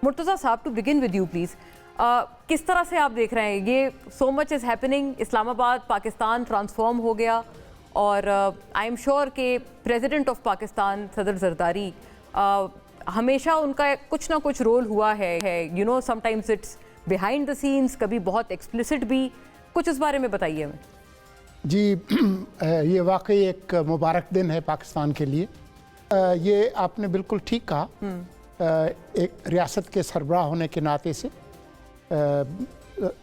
مرتضیٰ صاحب, to begin with you please, کس طرح سے آپ دیکھ رہے ہیں یہ سو مچ از ہیپننگ, اسلام آباد پاکستان ٹرانسفارم ہو گیا, اور آئی ایم شیور کہ پریزیڈنٹ آف پاکستان صدر زرداری ہمیشہ ان کا کچھ نہ کچھ رول ہوا ہے, you know sometimes it's behind the scenes, کبھی بہت ایکسپلسٹ بھی, کچھ اس بارے میں بتائیے ہمیں. جی, یہ واقعی ایک مبارک دن ہے پاکستان کے لیے. یہ آپ نے بالکل ٹھیک کہا, ایک ریاست کے سربراہ ہونے کے ناطے سے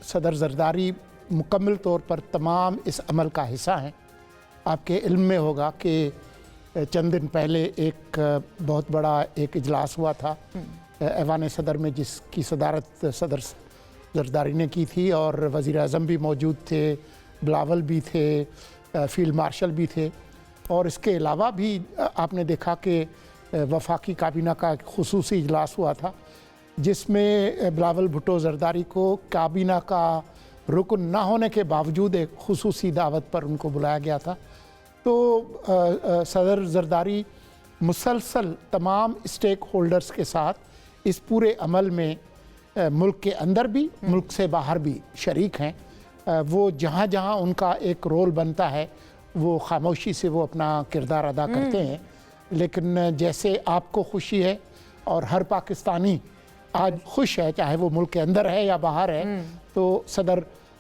صدر زرداری مکمل طور پر تمام اس عمل کا حصہ ہیں. آپ کے علم میں ہوگا کہ چند دن پہلے ایک بہت بڑا ایک اجلاس ہوا تھا ایوان صدر میں, جس کی صدارت صدر زرداری نے کی تھی, اور وزیر اعظم بھی موجود تھے, بلاول بھی تھے, فیلڈ مارشل بھی تھے, اور اس کے علاوہ بھی آپ نے دیکھا کہ وفاقی کابینہ کا ایک خصوصی اجلاس ہوا تھا جس میں بلاول بھٹو زرداری کو کابینہ کا رکن نہ ہونے کے باوجود ایک خصوصی دعوت پر ان کو بلایا گیا تھا. تو صدر زرداری مسلسل تمام اسٹیک ہولڈرز کے ساتھ اس پورے عمل میں ملک کے اندر بھی ملک سے باہر بھی شریک ہیں. وہ جہاں جہاں ان کا ایک رول بنتا ہے وہ خاموشی سے وہ اپنا کردار ادا کرتے ہیں. لیکن جیسے آپ کو خوشی ہے اور ہر پاکستانی آج خوش ہے, چاہے وہ ملک کے اندر ہے یا باہر ہے, تو صدر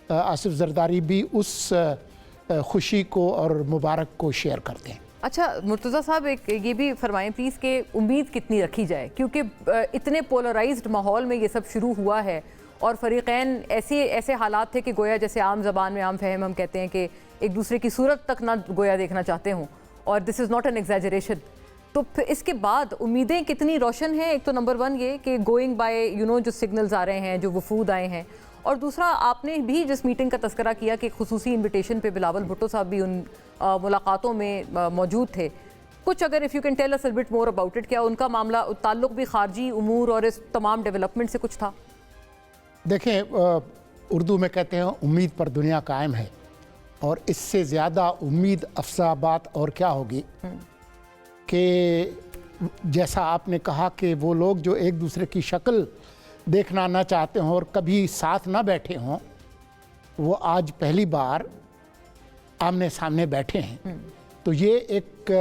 آصف زرداری بھی اس خوشی کو اور مبارک کو شیئر کرتے ہیں. اچھا مرتضیٰ صاحب, ایک یہ بھی فرمائیں پلیز کہ امید کتنی رکھی جائے, کیونکہ اتنے پولرائزڈ ماحول میں یہ سب شروع ہوا ہے, اور فریقین ایسے حالات تھے کہ گویا جیسے عام زبان میں عام فہم ہم کہتے ہیں کہ ایک دوسرے کی صورت تک نہ گویا دیکھنا چاہتے ہوں, اور دس از ناٹ این ایگزیجریشن. تو پھر اس کے بعد امیدیں کتنی روشن ہیں؟ ایک تو نمبر ون یہ کہ گوئنگ بائی یو نو جو سگنلز آ رہے ہیں, جو وفود آئے ہیں, اور دوسرا آپ نے بھی جس میٹنگ کا تذکرہ کیا کہ خصوصی انویٹیشن پہ بلاول بھٹو صاحب بھی ان ملاقاتوں میں موجود تھے, کچھ اگر if you can tell us a bit more about it, کیا ان کا معاملہ تعلق بھی خارجی امور اور اس تمام ڈیولپمنٹ سے کچھ تھا؟ دیکھیں, اردو میں کہتے ہیں امید پر دنیا قائم ہے, اور اس سے زیادہ امید افزا بات اور کیا ہوگی کہ جیسا آپ نے کہا کہ وہ لوگ جو ایک دوسرے کی شکل دیکھنا نہ چاہتے ہوں اور کبھی ساتھ نہ بیٹھے ہوں, وہ آج پہلی بار آمنے سامنے بیٹھے ہیں. تو یہ ایک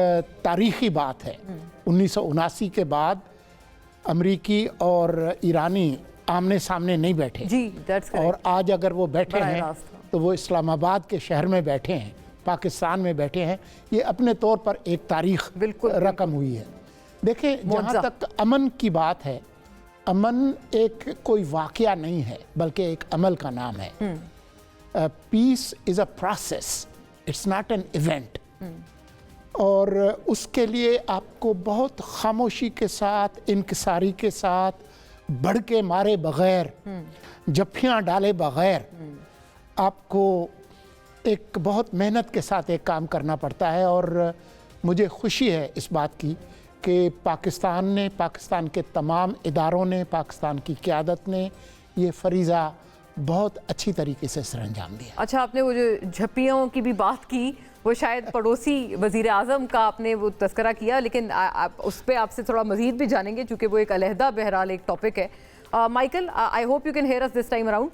تاریخی بات ہے. 1979 کے بعد امریکی اور ایرانی آمنے سامنے نہیں بیٹھے, اور آج اگر وہ بیٹھے ہیں تو وہ اسلام آباد کے شہر میں بیٹھے ہیں, پاکستان میں بیٹھے ہیں. یہ اپنے طور پر ایک تاریخ رقم ہوئی ہے. دیکھیں, جہاں تک امن کی بات ہے, امن ایک کوئی واقعہ نہیں ہے بلکہ ایک عمل کا نام ہے. Peace is a process, it's not an event. اور اس کے لیے آپ کو بہت خاموشی کے ساتھ, انکساری کے ساتھ, بڑھ کے مارے بغیر, جھپیاں ڈالے بغیر آپ کو ایک بہت محنت کے ساتھ ایک کام کرنا پڑتا ہے. اور مجھے خوشی ہے اس بات کی کہ پاکستان نے, پاکستان کے تمام اداروں نے, پاکستان کی قیادت نے یہ فریضہ بہت اچھی طریقے سے سر انجام دیا. اچھا, آپ نے وہ جو جھپیوں کی بھی بات کی, وہ شاید پڑوسی وزیر اعظم کا آپ نے وہ تذکرہ کیا, لیکن اس پہ آپ سے تھوڑا مزید بھی جانیں گے چونکہ وہ ایک علیحدہ بہرحال ایک ٹاپک ہے. Michael, I hope you can hear us this time around.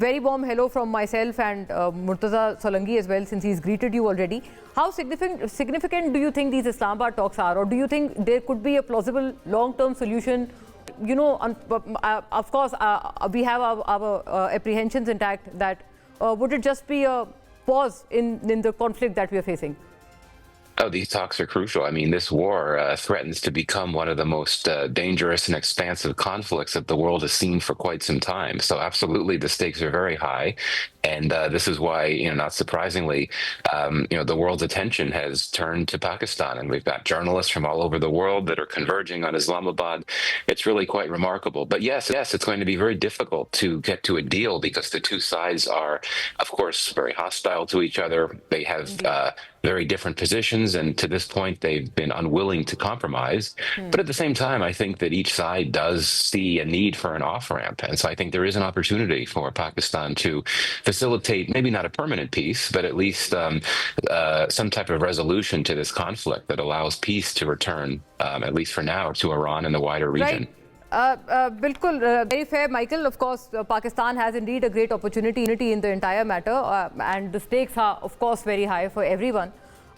Very warm hello from myself and Murtaza Solanki as well, since he's greeted you already. How significant do you think these Islamabad talks are, or do you think there could be a plausible long-term solution? You know, of course, we have our apprehensions intact that would it just be a pause in the conflict that we are facing? Oh, these talks are crucial. I mean, this war threatens to become one of the most dangerous and expansive conflicts that the world has seen for quite some time. So absolutely, the stakes are very high. And this is why, not surprisingly, the world's attention has turned to Pakistan. And we've got journalists from all over the world that are converging on Islamabad. It's really quite remarkable. But yes, it's going to be very difficult to get to a deal because the two sides are, of course, very hostile to each other. They have very different positions, and to this point, they've been unwilling to compromise. But at the same time, I think that each side does see a need for an off-ramp. And so I think there is an opportunity for Pakistan to facilitate maybe not a permanent peace, but at least some type of resolution to this conflict that allows peace to return, at least for now, to Iran and the wider region. Bilkul, very fair, Michael. Of course, Pakistan has indeed a great opportunity in the entire matter, and the stakes are, of course, very high for everyone.